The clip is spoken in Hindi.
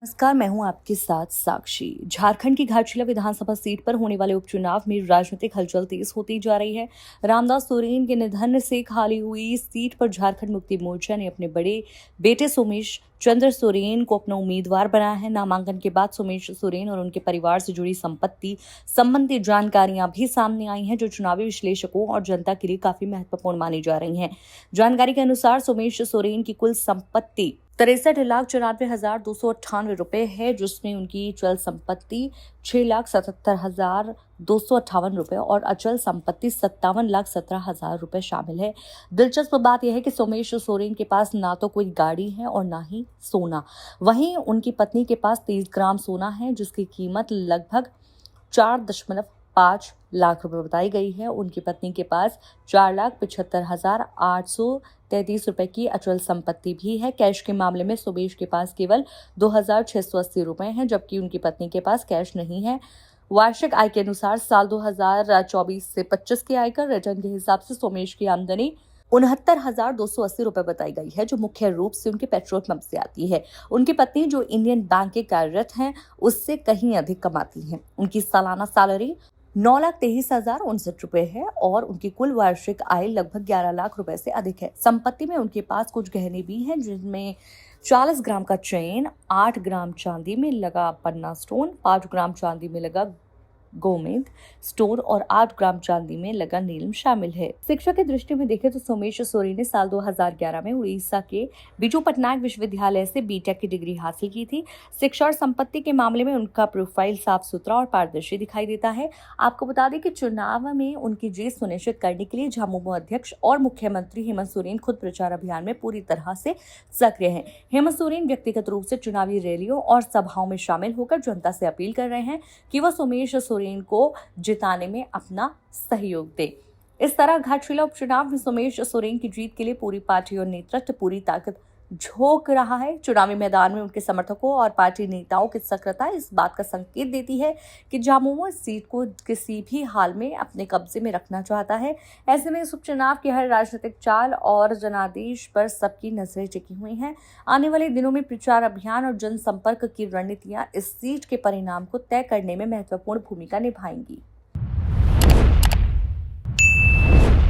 नमस्कार, मैं हूं आपके साथ साक्षी। झारखंड की घाटशिला विधानसभा सीट पर होने वाले उपचुनाव में राजनीतिक हलचल तेज होती जा रही है। रामदास सोरेन के निधन से खाली हुई सीट पर झारखंड मुक्ति मोर्चा ने अपने बड़े बेटे सोमेश चंद्र सोरेन को अपना उम्मीदवार बनाया है। नामांकन के बाद सोमेश सोरेन और उनके परिवार से जुड़ी संपत्ति संबंधी जानकारियां भी सामने आई हैं, जो चुनावी विश्लेषकों और जनता के लिए काफी महत्वपूर्ण मानी जा रही हैं। जानकारी के अनुसार सोमेश सोरेन की कुल संपत्ति 63,94,298 रुपए है, जिसमें उनकी चल संपत्ति 6,77,258 रुपए और अचल संपत्ति 57,17,000 रुपए शामिल है। दिलचस्प बात यह है कि सोमेश सोरेन के पास ना तो कोई गाड़ी है और ना ही सोना। वहीं उनकी पत्नी के पास 30 ग्राम सोना है, जिसकी कीमत लगभग 4.5 लाख रुपए बताई गई है। उनकी पत्नी के पास 4,75,833 रुपए की अचल संपत्ति भी है। कैश के मामले में सोमेश के पास केवल 2,680 रुपए हैं, जबकि उनकी पत्नी के पास कैश नहीं है। वार्षिक आय के अनुसार साल 2024 से 25 के आयकर रिटर्न के हिसाब से सोमेश की आमदनी 69,280 रुपए बताई गई है, जो मुख्य रूप से उनके पेट्रोल पंप से आती है। उनकी पत्नी, जो इंडियन बैंक के कार्यरत हैं, उससे कहीं अधिक कमाती हैं। उनकी सालाना सैलरी 9,23,059 रुपए है और उनकी कुल वार्षिक आय लगभग 11 लाख रुपए से अधिक है। संपत्ति में उनके पास कुछ गहने भी हैं, जिनमें 40 ग्राम का चेन, 8 ग्राम चांदी में लगा पन्ना स्टोन, 5 ग्राम चांदी में लगा गोमेद स्टोन और 8 ग्राम चांदी में लगा नीलम शामिल है। शिक्षा की दृष्टि में देखें तो सोमेश सोरेन ने साल 2011 में उड़ीसा के बिजू पटनायक विश्वविद्यालय से बीटेक की डिग्री हासिल की थी। शिक्षा और संपत्ति के मामले में उनका प्रोफाइल साफ सुथरा और पारदर्शी दिखाई देता है। आपको बता दें कि चुनाव में उनकी जीत सुनिश्चित करने के लिए झामुमो अध्यक्ष और मुख्यमंत्री हेमंत सोरेन खुद प्रचार अभियान में पूरी तरह से सक्रिय हैं। हेमंत सोरेन व्यक्तिगत रूप से चुनावी रैलियों और सभाओं में शामिल होकर जनता से अपील कर रहे हैं कि वह सोमेश सोरेन को जिताने में अपना सहयोग दे। इस तरह घाटशिला उपचुनाव में सोमेश सोरेन की जीत के लिए पूरी पार्टी और नेतृत्व पूरी ताकत झोंक रहा है। चुनावी मैदान में उनके समर्थकों और पार्टी नेताओं की सक्रियता इस बात का संकेत देती है कि झामुमो इस सीट को किसी भी हाल में अपने कब्जे में रखना चाहता है। ऐसे में इस उपचुनाव की हर राजनीतिक चाल और जनादेश पर सबकी नजरें टिकी हुई हैं। आने वाले दिनों में प्रचार अभियान और जनसंपर्क की रणनीतियां इस सीट के परिणाम को तय करने में महत्वपूर्ण भूमिका निभाएंगी।